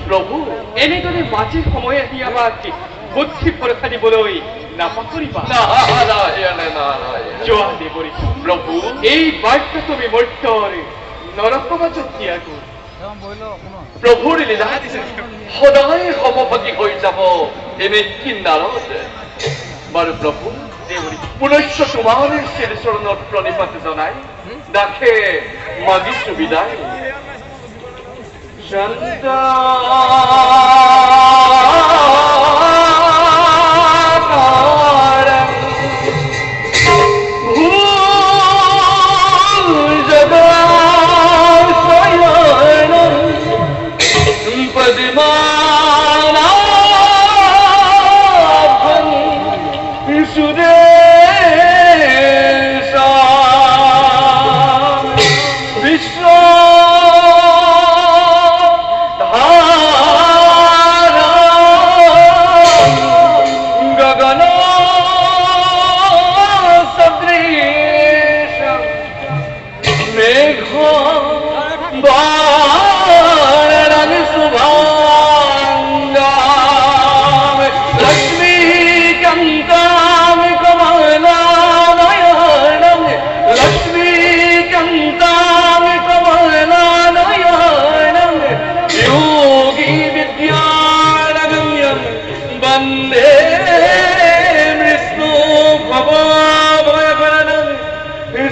প্ৰভু এনেদৰে মাজে সময়ে আহি আমাক বুদ্ধি পৰীক্ষা দিবলৈ নাপাহৰিবা। নাৰায়ণ নাৰায়ণ। যোৱা দেৱৰী প্ৰভু এই বাৰ্তা তুমি মৰ্ত্যৰ নৰসমাজত দিয়াগৈ। প্ৰভুৰ লীলা সদায় সমভাগী হৈ যাব এনে কিন্নাৰত। বাৰু প্ৰভু পুনশ্য তোমাৰ শ্ৰীচৰণত প্ৰণিপাত জনাই দাসে মাগিছো বিদায়।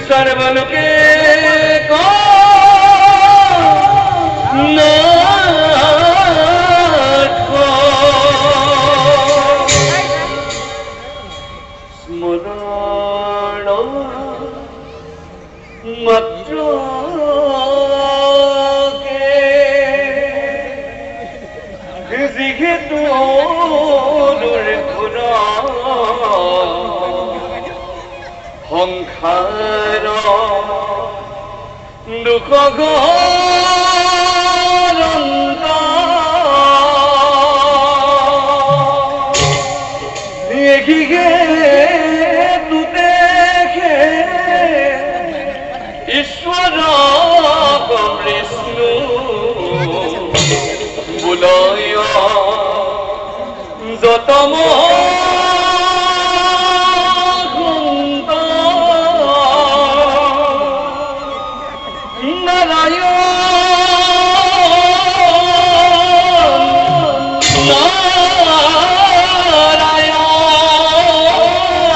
सर्वलोके স্মরণ মাত্র যিহেতু সংসার দুঃখ এগিয়ে তুতে ঈশ্বর বিষ্ণু বুলয় যতম